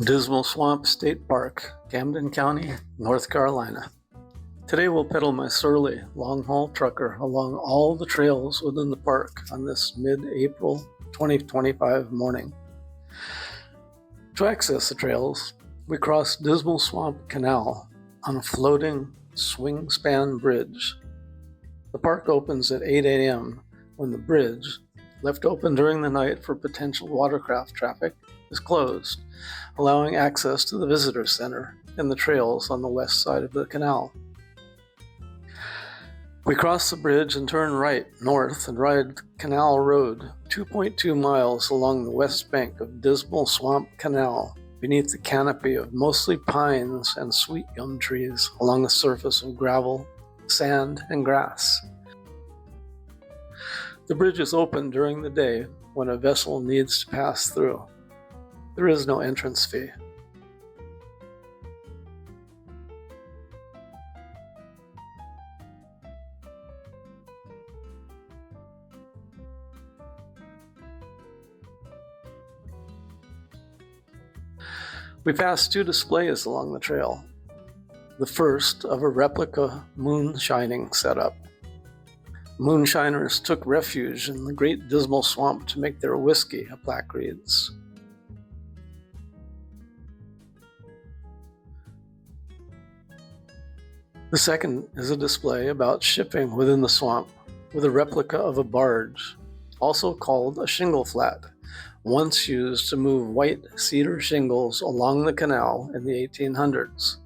Dismal Swamp State Park, Camden County, North Carolina. Today we'll pedal my surly long-haul trucker along all the trails within the park on this mid-April 2025 morning. To access the trails, we cross Dismal Swamp Canal on a floating swing-span bridge. The park opens at 8 a.m. when the bridge, left open during the night for potential watercraft traffic, is closed, allowing access to the visitor center and the trails on the west side of the canal. We cross the bridge and turn right north and ride Canal Road, 2.2 miles along the west bank of Dismal Swamp Canal, beneath the canopy of mostly pines and sweet gum trees along the surface of gravel, sand, and grass. The bridge is open during the day when a vessel needs to pass through. There is no entrance fee. We pass two displays along the trail. The first of a replica moonshining setup. Moonshiners took refuge in the Great Dismal Swamp to make their whiskey, a plaque reads. The second is a display about shipping within the swamp with a replica of a barge, also called a shingle flat, once used to move white cedar shingles along the canal in the 1800s.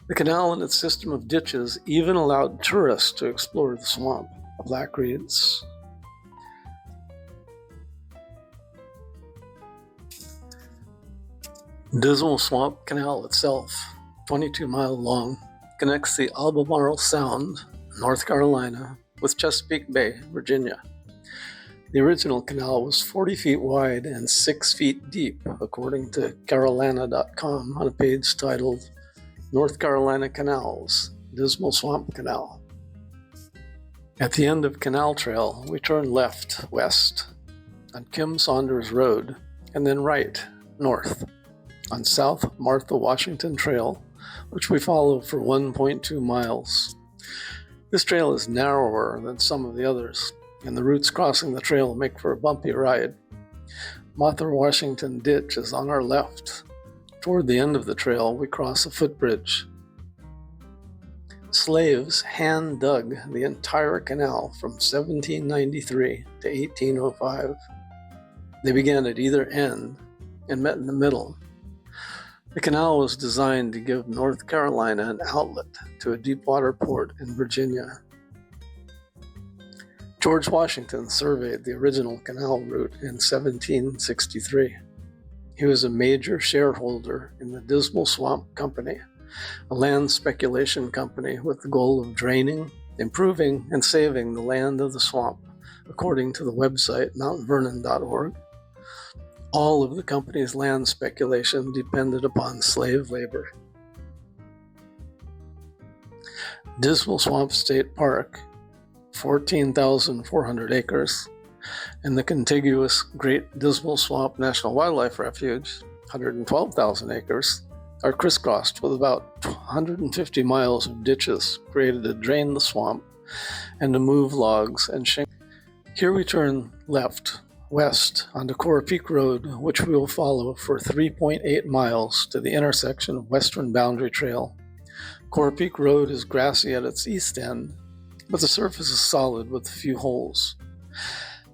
The canal and its system of ditches even allowed tourists to explore the swamp, a plaque reads. Dismal Swamp Canal itself, 22 miles long, connects the Albemarle Sound, North Carolina, with Chesapeake Bay, Virginia. The original canal was 40 feet wide and 6 feet deep, according to Carolina.com, on a page titled North Carolina Canals, Dismal Swamp Canal. At the end of Canal Trail, we turn left west on Kim Saunders Road, and then right north on South Martha Washington Trail, which we follow for 1.2 miles. This trail is narrower than some of the others, and the routes crossing the trail make for a bumpy ride. Martha Washington Ditch is on our left. Toward the end of the trail, we cross a footbridge. Slaves hand-dug the entire canal from 1793 to 1805. They began at either end and met in the middle. The canal was designed to give North Carolina an outlet to a deepwater port in Virginia. George Washington surveyed the original canal route in 1763. He was a major shareholder in the Dismal Swamp Company, a land speculation company with the goal of draining, improving, and saving the land of the swamp, according to the website mountvernon.org. All of the company's land speculation depended upon slave labor. Dismal Swamp State Park, 14,400 acres, and the contiguous Great Dismal Swamp National Wildlife Refuge, 112,000 acres, are crisscrossed with about 150 miles of ditches created to drain the swamp and to move logs and shingles. Here we turn left west onto Cora Peak Road, which we will follow for 3.8 miles to the intersection of Western Boundary Trail. Cora Peak Road is grassy at its east end, but the surface is solid with a few holes.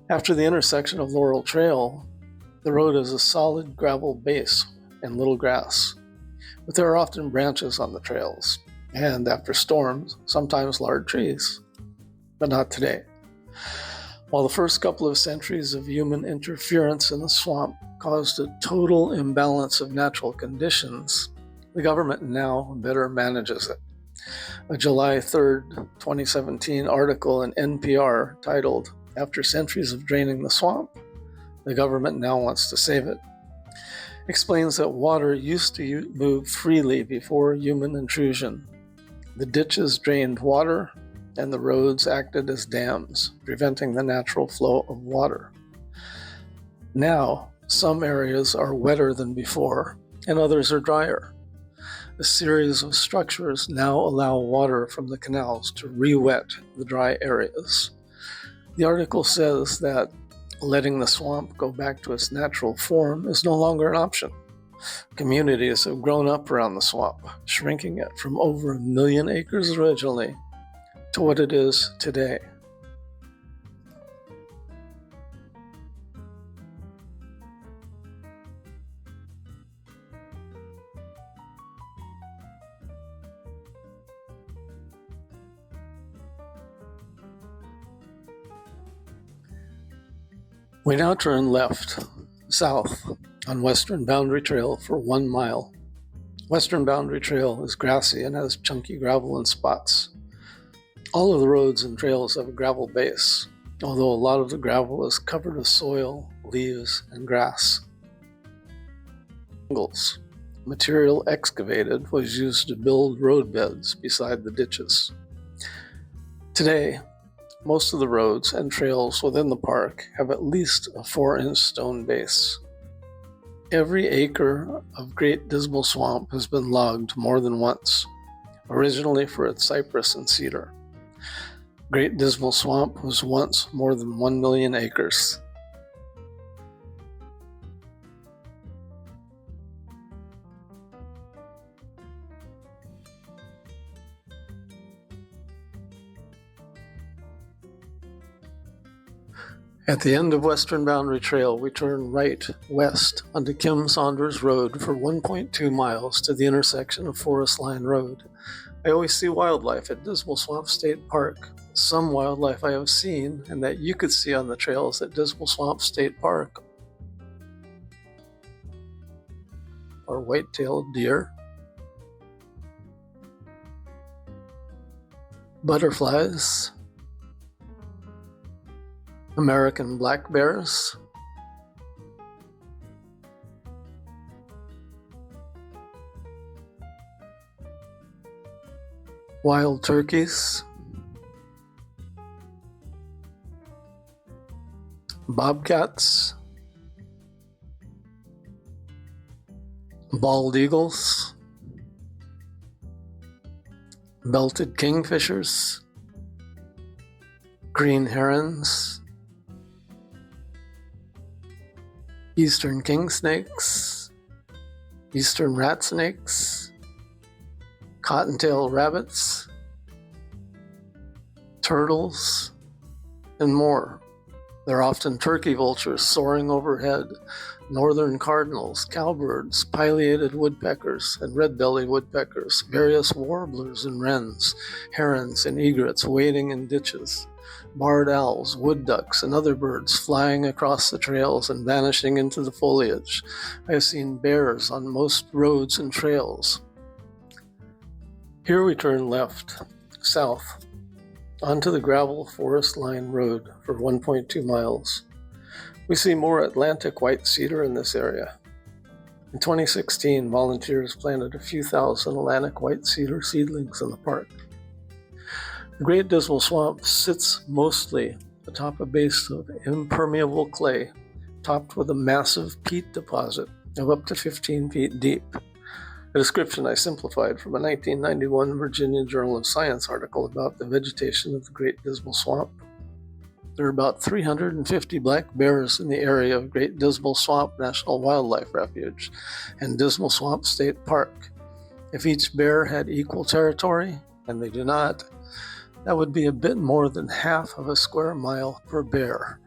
After the intersection of Laurel Trail, the road is a solid gravel base and little grass, but there are often branches on the trails, and after storms, sometimes large trees, but not today. While the first couple of centuries of human interference in the swamp caused a total imbalance of natural conditions, the government now better manages it. A July 3rd, 2017 article in NPR titled, "After Centuries of Draining the Swamp, the Government Now Wants to Save It," explains that water used to move freely before human intrusion. The ditches drained water, and the roads acted as dams, preventing the natural flow of water. Now, some areas are wetter than before, and others are drier. A series of structures now allow water from the canals to re-wet the dry areas. The article says that letting the swamp go back to its natural form is no longer an option. Communities have grown up around the swamp, shrinking it from over 1 million acres originally to what it is today. We now turn left, south, on Western Boundary Trail for 1 mile. Western Boundary Trail is grassy and has chunky gravel in spots. All of the roads and trails have a gravel base, although a lot of the gravel is covered with soil, leaves, and grass. Material excavated was used to build road beds beside the ditches. Today, most of the roads and trails within the park have at least a 4-inch stone base. Every acre of Great Dismal Swamp has been logged more than once, originally for its cypress and cedar. Great Dismal Swamp was once more than 1 million acres. At the end of Western Boundary Trail, we turn right west onto Kim Saunders Road for 1.2 miles to the intersection of Forest Line Road. I always see wildlife at Dismal Swamp State Park. Some wildlife I have seen and that you could see on the trails at Dismal Swamp State Park are white-tailed deer, butterflies, American black bears, wild turkeys, bobcats, bald eagles, belted kingfishers, green herons, eastern king snakes, eastern rat snakes, cottontail rabbits, turtles, and more. There are often turkey vultures soaring overhead, northern cardinals, cowbirds, pileated woodpeckers, and red-bellied woodpeckers, various warblers and wrens, herons and egrets wading in ditches, barred owls, wood ducks, and other birds flying across the trails and vanishing into the foliage. I have seen bears on most roads and trails. Here we turn left, south, onto the gravel Forest Line Road for 1.2 miles. We see more Atlantic white cedar in this area. In 2016, volunteers planted a few thousand Atlantic white cedar seedlings in the park. The Great Dismal Swamp sits mostly atop a base of impermeable clay, topped with a massive peat deposit of up to 15 feet deep. A description I simplified from a 1991 Virginia Journal of Science article about the vegetation of the Great Dismal Swamp. There are about 350 black bears in the area of Great Dismal Swamp National Wildlife Refuge and Dismal Swamp State Park. If each bear had equal territory, and they do not, that would be a bit more than half of a square mile per bear.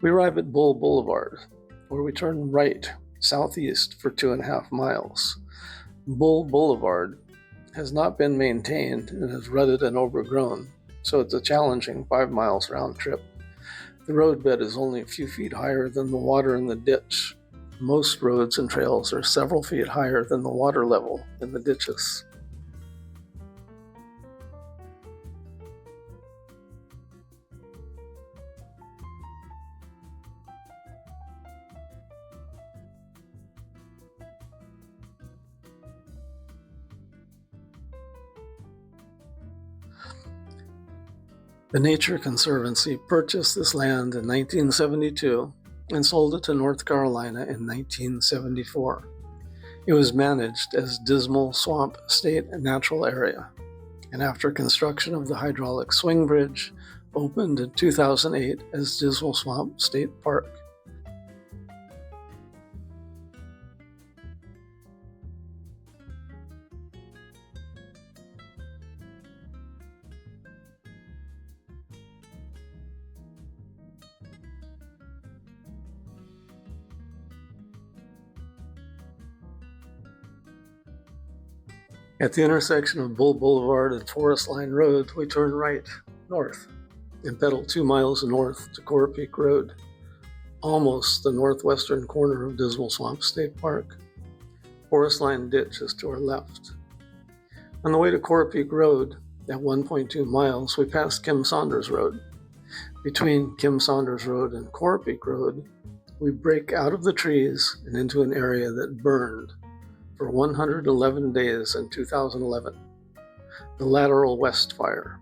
We arrive at Bull Boulevard, where we turn right southeast for 2.5 miles. Bull Boulevard has not been maintained and is rutted and overgrown, so it's a challenging 5 miles round trip. The roadbed is only a few feet higher than the water in the ditch. Most roads and trails are several feet higher than the water level in the ditches. The Nature Conservancy purchased this land in 1972 and sold it to North Carolina in 1974. It was managed as Dismal Swamp State Natural Area, and after construction of the hydraulic swing bridge, opened in 2008 as Dismal Swamp State Park. At the intersection of Bull Boulevard and Forest Line Road, we turn right, north, and pedal 2 miles north to Coral Peak Road, almost the northwestern corner of Dismal Swamp State Park. Forest Line Ditch is to our left. On the way to Coral Peak Road, at 1.2 miles, we pass Kim Saunders Road. Between Kim Saunders Road and Coral Peak Road, we break out of the trees and into an area that burned for 111 days in 2011, the Lateral West Fire.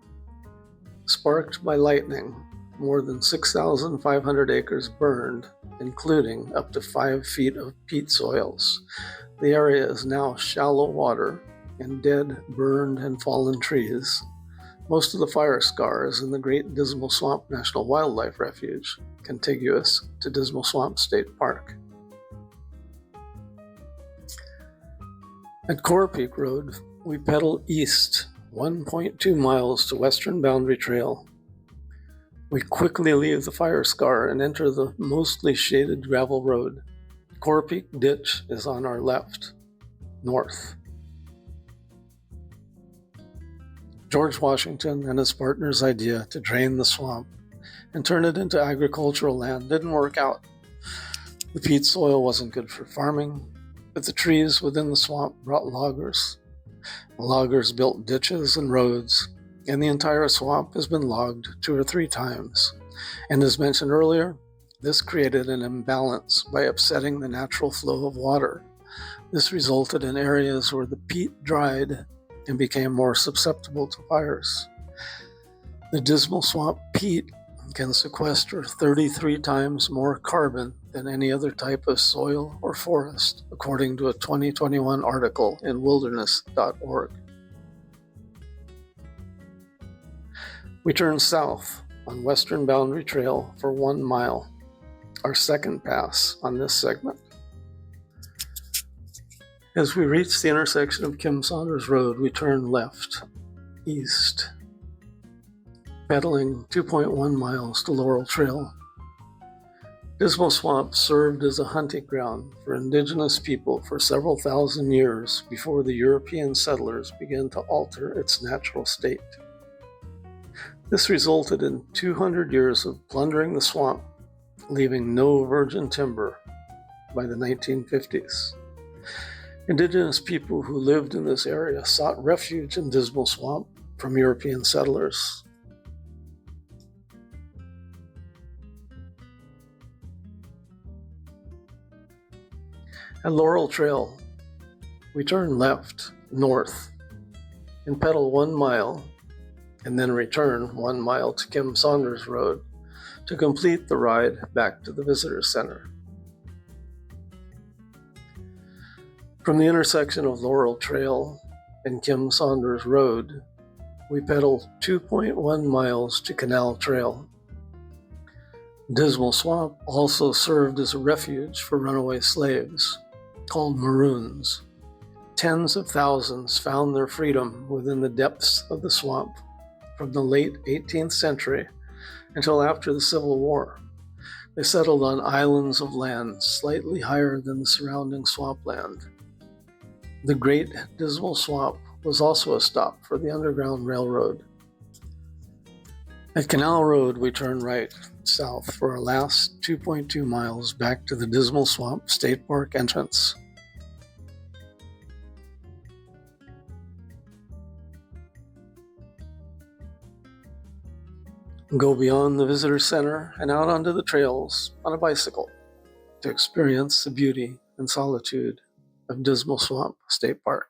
Sparked by lightning, more than 6,500 acres burned, including up to 5 feet of peat soils. The area is now shallow water and dead, burned, and fallen trees. Most of the fire scar is in the Great Dismal Swamp National Wildlife Refuge, contiguous to Dismal Swamp State Park. At Coral Peak Road, we pedal east 1.2 miles to Western Boundary Trail. We quickly leave the fire scar and enter the mostly shaded gravel road. Coral Peak Ditch is on our left, north. George Washington and his partner's idea to drain the swamp and turn it into agricultural land didn't work out. The peat soil wasn't good for farming, but the trees within the swamp brought loggers. The loggers built ditches and roads, and the entire swamp has been logged 2 or 3 times. And as mentioned earlier, this created an imbalance by upsetting the natural flow of water. This resulted in areas where the peat dried and became more susceptible to fires. The Dismal Swamp peat can sequester 33 times more carbon than any other type of soil or forest, according to a 2021 article in wilderness.org. We turn south on Western Boundary Trail for 1 mile, our second pass on this segment. As we reach the intersection of Kim Saunders Road, we turn left, east, pedaling 2.1 miles to Laurel Trail. Dismal Swamp served as a hunting ground for indigenous people for several thousand years before the European settlers began to alter its natural state. This resulted in 200 years of plundering the swamp, leaving no virgin timber by the 1950s. Indigenous people who lived in this area sought refuge in Dismal Swamp from European settlers. At Laurel Trail, we turn left, north, and pedal 1 mile, and then return 1 mile to Kim Saunders Road to complete the ride back to the Visitor Center. From the intersection of Laurel Trail and Kim Saunders Road, we pedal 2.1 miles to Canal Trail. Dismal Swamp also served as a refuge for runaway slaves, called Maroons. Tens of thousands found their freedom within the depths of the swamp from the late 18th century until after the Civil War. They settled on islands of land slightly higher than the surrounding swampland. The Great Dismal Swamp was also a stop for the Underground Railroad. At Canal Road, we turn right, south for our last 2.2 miles back to the Dismal Swamp State Park entrance. Go beyond the visitor center and out onto the trails on a bicycle to experience the beauty and solitude of Dismal Swamp State Park.